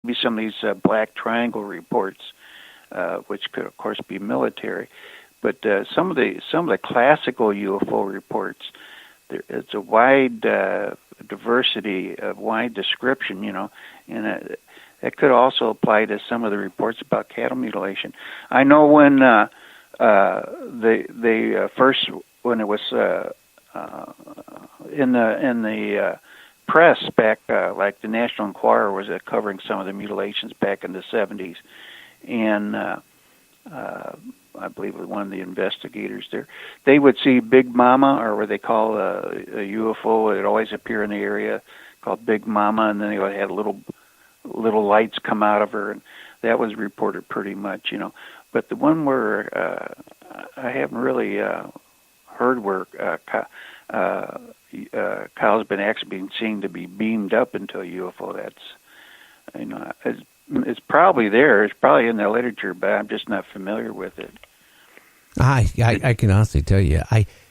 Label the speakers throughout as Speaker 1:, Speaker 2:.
Speaker 1: maybe some of these black triangle reports, which could, of course, be military. But some of the classical UFO reports, it's a wide diversity, a wide description, and that could also apply to some of the reports about cattle mutilation. I know when they first, when it was in the press back, like the National Enquirer was covering some of the mutilations back in the 70s, and I believe it was one of the investigators there, they would see Big Mama, or what they call a UFO. It would always appear in the area called Big Mama, and then they would have little lights come out of her, and that was reported pretty much, But the one where I haven't really heard where cows been actually being seen to be beamed up into a UFO. That's, it's probably there. It's probably in the literature, but I'm just not familiar with it.
Speaker 2: I can honestly tell you,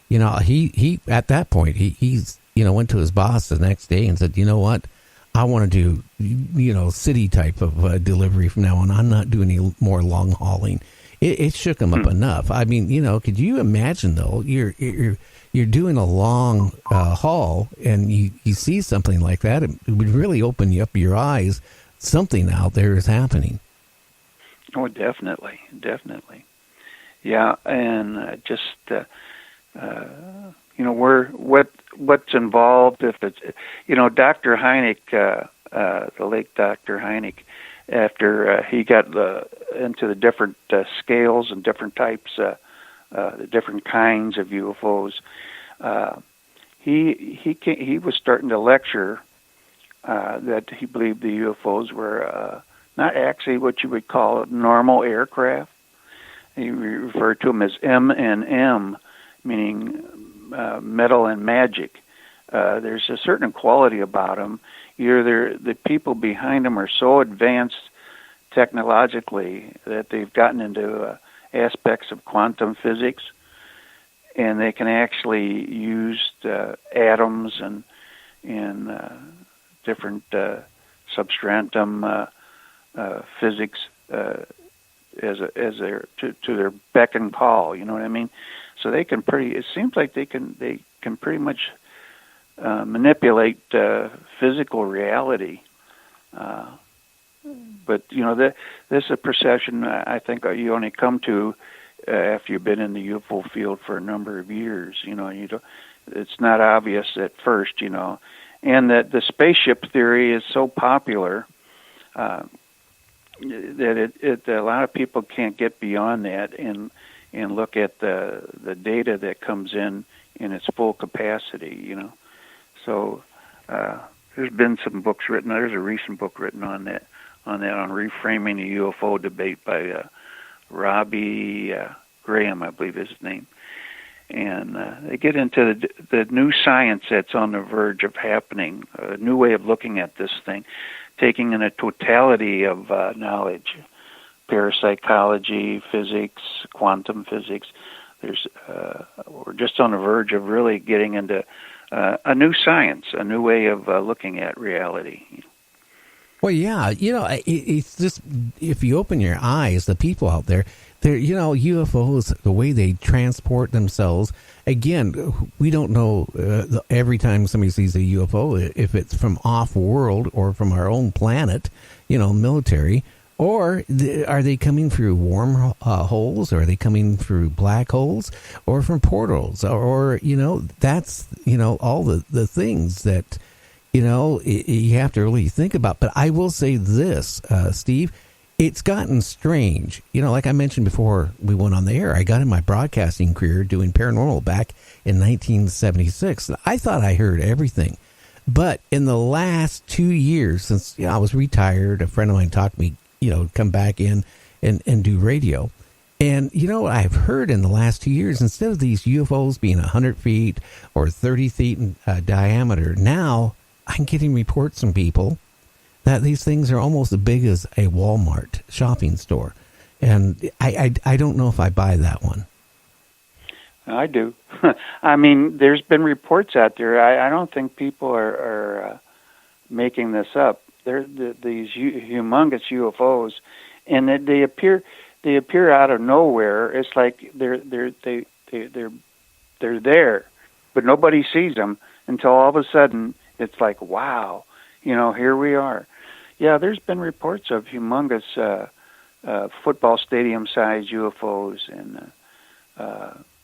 Speaker 2: he at that point he's went to his boss the next day and said, you know what, I want to do city type of delivery from now on. I'm not doing any more long hauling. It shook him up enough. I mean, could you imagine though? You're doing a long haul and you see something like that. It would really open you up your eyes. Something out there is happening.
Speaker 1: Oh, definitely. Yeah, and what's involved, if it's, Dr. Hynek, the late Dr. Hynek, after he got into the different scales and different types, the different kinds of UFOs, he was starting to lecture that he believed the UFOs were not actually what you would call normal aircraft. He referred to them as M&M, meaning metal and magic. There's a certain quality about them. Either the people behind them are so advanced technologically that they've gotten into aspects of quantum physics, and they can actually use atoms and different substrantum physics as their to their beck and call. You know what I mean? So they can it seems like they can pretty much manipulate physical reality. But this is a perception I think you only come to after you've been in the UFO field for a number of years. It's not obvious at first. And that the spaceship theory is so popular that a lot of people can't get beyond that and look at the data that comes in its full capacity. So there's been some books written. There's a recent book written on that on reframing the UFO debate by Robbie Graham, I believe is his name. And they get into the new science that's on the verge of happening, a new way of looking at this thing, taking in a totality of knowledge, parapsychology, physics, quantum physics. We're just on the verge of really getting into a new science, a new way of looking at reality.
Speaker 2: Well, yeah, it's just, if you open your eyes, the people out there, UFOs, the way they transport themselves, again, we don't know every time somebody sees a UFO if it's from off-world or from our own planet, military, or are they coming through worm holes, or are they coming through black holes, or from portals, or that's, all the things that, you have to really think about. But I will say this, Steve, it's gotten strange. Like I mentioned before we went on the air, I got in my broadcasting career doing paranormal back in 1976. I thought I heard everything. But in the last 2 years, since I was retired, a friend of mine talked me, come back in and do radio. And, I've heard in the last 2 years, instead of these UFOs being 100 feet or 30 feet in diameter, now I'm getting reports from people that these things are almost as big as a Walmart shopping store. And I don't know if I buy that one.
Speaker 1: I do. I mean, there's been reports out there. I don't think people are making this up. these humongous UFOs, and they appear out of nowhere. It's like they're there, but nobody sees them until all of a sudden it's like, wow, here we are. Yeah, there's been reports of humongous football stadium-sized UFOs, and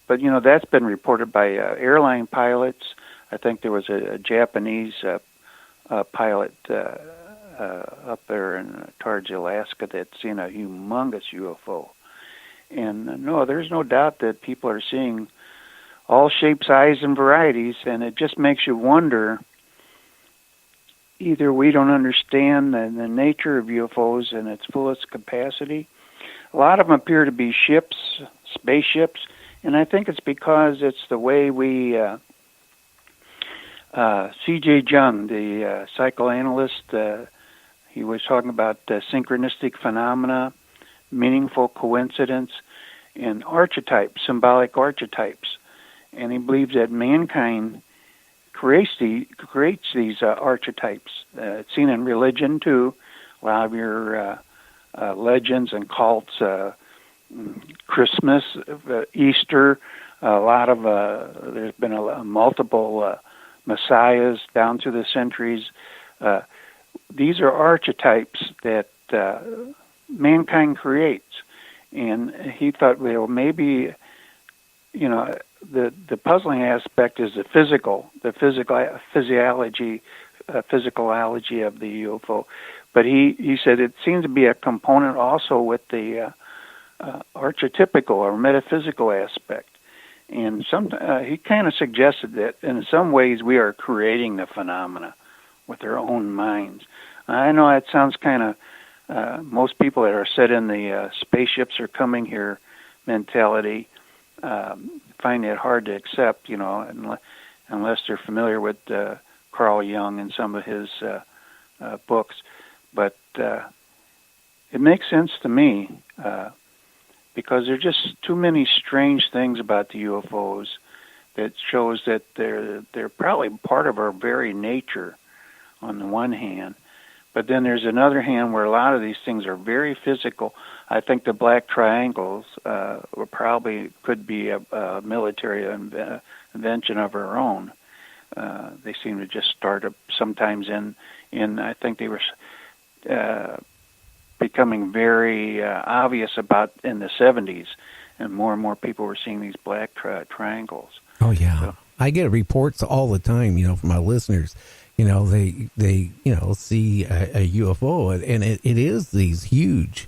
Speaker 1: but that's been reported by airline pilots. I think there was a Japanese pilot up there towards Alaska that's seen a humongous UFO. And no, there's no doubt that people are seeing all shapes, sizes, and varieties, and it just makes you wonder, either we don't understand the nature of UFOs in its fullest capacity. A lot of them appear to be ships, spaceships, and I think it's because it's the way we... C.J. Jung, the psychoanalyst, he was talking about synchronistic phenomena, meaningful coincidence, and archetypes, symbolic archetypes. And he believes that mankind creates these archetypes. It's seen in religion, too. A lot of your legends and cults, Christmas, Easter, a lot of, there's been multiple messiahs down through the centuries. These are archetypes that mankind creates. And he thought, well, maybe, the puzzling aspect is the physiology of the UFO. But he said it seems to be a component also with the archetypical or metaphysical aspect. And he kind of suggested that in some ways we are creating the phenomena with our own minds. I know that sounds kind of, most people that are set in the spaceships are coming here mentality find it hard to accept, unless they're familiar with Carl Jung and some of his books. But it makes sense to me because there are just too many strange things about the UFOs that shows that they're probably part of our very nature on the one hand. But then there's another hand where a lot of these things are very physical. I think the black triangles probably could be a military invention of our own. They seem to just start up sometimes in I think they were becoming very obvious about in the 70s, and more people were seeing these black triangles.
Speaker 2: Oh, yeah. So, I get reports all the time, from my listeners. They see a UFO, and it is these huge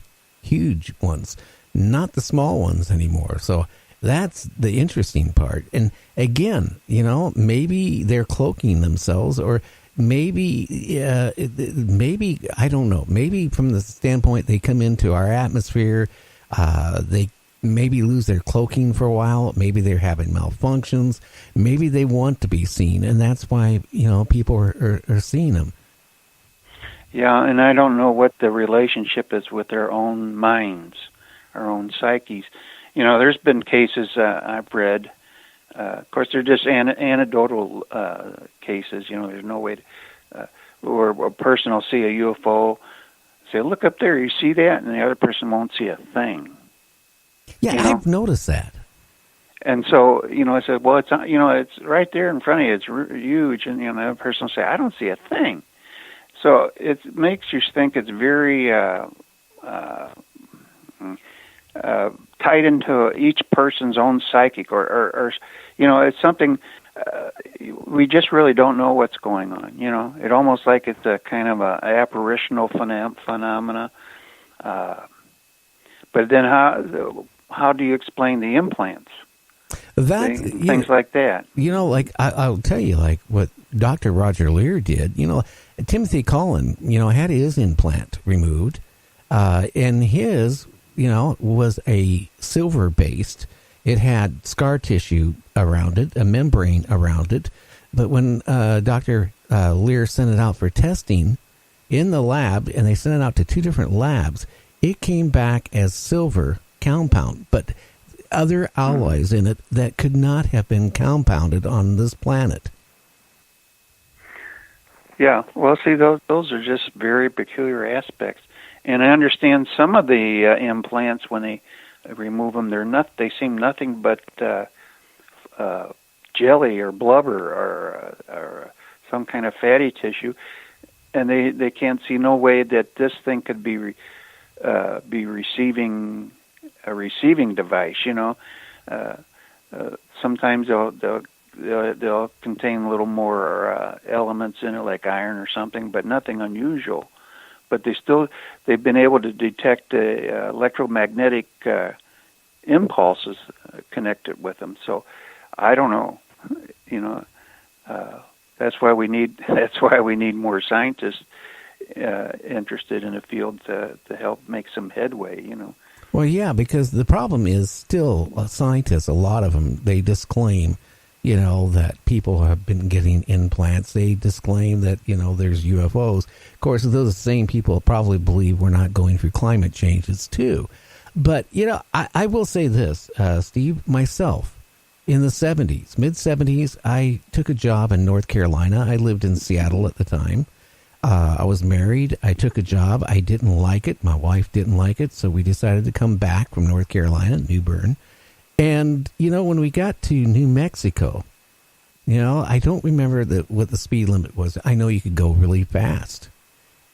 Speaker 2: ones, not the small ones anymore. So that's the interesting part. And again, maybe they're cloaking themselves, or maybe I don't know. Maybe from the standpoint they come into our atmosphere, they maybe lose their cloaking for a while. Maybe they're having malfunctions. Maybe they want to be seen, and that's why people are seeing them.
Speaker 1: Yeah, and I don't know what the relationship is with their own minds, our own psyches. There's been cases I've read. Of course, they're just anecdotal cases. There's no way to, or a person will see a UFO, say, "Look up there, you see that?" and the other person won't see a thing.
Speaker 2: Yeah, I've noticed that.
Speaker 1: And so, I said, well, it's right there in front of you. It's huge. And, the other person will say, I don't see a thing. So it makes you think it's very tied into each person's own psychic or it's something we just really don't know what's going on. It almost like it's a kind of a apparitional phenomena. But then how do you explain the implants? Things like that.
Speaker 2: I'll tell you, like what Dr. Roger Lear did. Timothy Cullen, had his implant removed, and his, was a silver based. It had scar tissue around it, a membrane around it. But when Dr. Lear sent it out for testing in the lab, and they sent it out to 2 different labs, it came back as silver compound, but other alloys in it that could not have been compounded on this planet.
Speaker 1: Yeah. Well, see, those are just very peculiar aspects, and I understand some of the implants when they remove them, they seem nothing but jelly or blubber or some kind of fatty tissue, and they can't see no way that this thing could be receiving a receiving device. Sometimes they'll contain a little more elements in it, like iron or something, but nothing unusual. But they've been able to detect electromagnetic impulses connected with them. So I don't know. That's why we need more scientists interested in the field to help make some headway.
Speaker 2: Well, yeah, because the problem is still scientists, a lot of them, they disclaim, that people have been getting implants. They disclaim that, there's UFOs. Of course, those are the same people probably believe we're not going through climate changes, too. But, I will say this, Steve, myself, in the 70s, mid-70s, I took a job in North Carolina. I lived in Seattle at the time. I was married. I took a job. I didn't like it. My wife didn't like it. So we decided to come back from North Carolina, New Bern. And, when we got to New Mexico, I don't remember what the speed limit was. I know you could go really fast.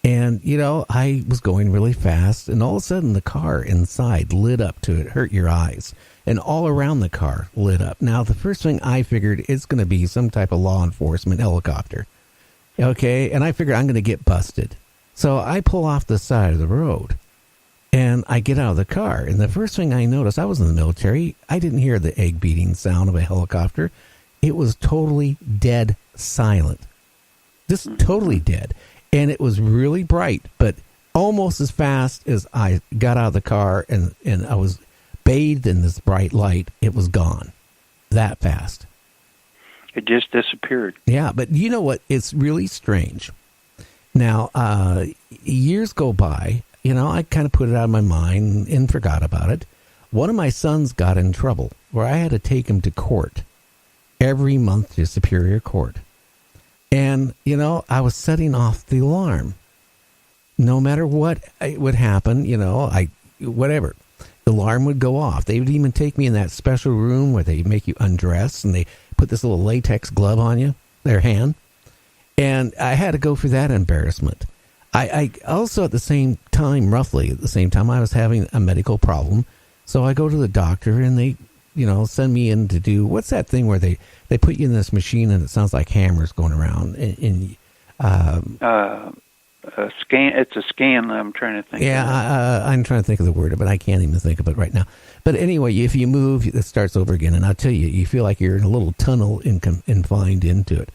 Speaker 2: And, I was going really fast. And all of a sudden, the car inside lit up to it, hurt your eyes. And all around the car lit up. Now, the first thing I figured, it's going to be some type of law enforcement helicopter. Okay, and I figured I'm going to get busted. So I pull off the side of the road, and I get out of the car. And the first thing I noticed, I was in the military, I didn't hear the egg-beating sound of a helicopter. It was totally dead silent. Just totally dead. And it was really bright, but almost as fast as I got out of the car and I was bathed in this bright light, it was gone. That fast.
Speaker 1: It just disappeared.
Speaker 2: Yeah, but you know what? It's really strange. Now, years go by, I kind of put it out of my mind and forgot about it. One of my sons got in trouble where I had to take him to court every month to Superior Court. And, I was setting off the alarm. No matter what would happen, whatever. The alarm would go off. They would even take me in that special room where they make you undress and they put this little latex glove on you, their hand. And I had to go through that embarrassment. I also at the same time, roughly at the same time, I was having a medical problem. So I go to the doctor and they, send me in to do, what's that thing where they put you in this machine and it sounds like hammers going around.
Speaker 1: A scan. It's a scan. I'm trying to think.
Speaker 2: Yeah, I'm trying to think of the word, but I can't even think of it right now. But anyway, if you move, it starts over again. And I'll tell you, you feel like you're in a little tunnel confined into it.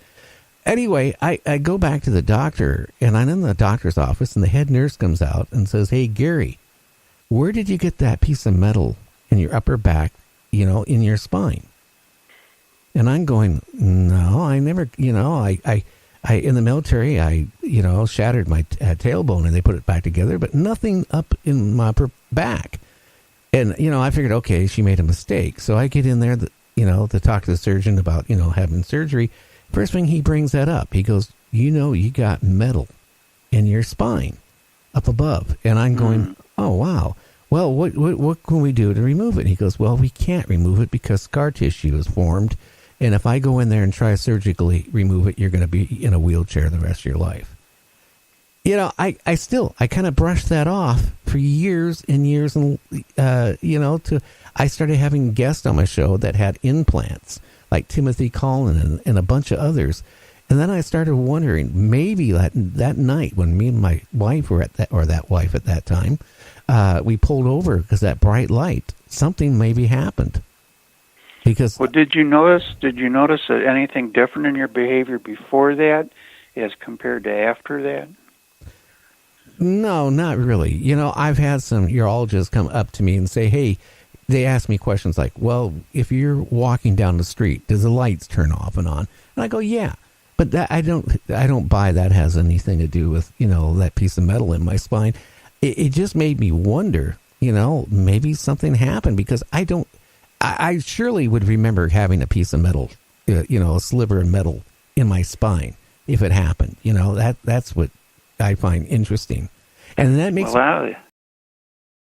Speaker 2: Anyway, I go back to the doctor, and I'm in the doctor's office, and the head nurse comes out and says, "Hey, Gary, where did you get that piece of metal in your upper back, in your spine?" And I'm going, "No, I never, I in the military, I shattered my tailbone and they put it back together, but nothing up in my upper back." And, I figured, okay, she made a mistake. So I get in there, to talk to the surgeon about, having surgery. First thing he brings that up, he goes, you got metal in your spine up above. And I'm going, oh, wow. Well, what can we do to remove it? He goes, well, we can't remove it because scar tissue is formed. And if I go in there and try to surgically remove it, you're going to be in a wheelchair the rest of your life. I kind of brushed that off for years and years. And, I started having guests on my show that had implants, like Timothy Collin and a bunch of others. And then I started wondering, maybe that night when me and my wife were that wife at that time, we pulled over because that bright light, something maybe happened. Because
Speaker 1: did you notice anything different in your behavior before that as compared to after that?
Speaker 2: No, not really. I've had some urologists come up to me and say, hey, they ask me questions like, well, if you're walking down the street, does the lights turn off and on? And I go, yeah. But that I don't buy that has anything to do with, that piece of metal in my spine. It just made me wonder, maybe something happened because I surely would remember having a piece of metal, a sliver of metal in my spine. if it happened. That's what I find interesting, and that makes.
Speaker 1: Well,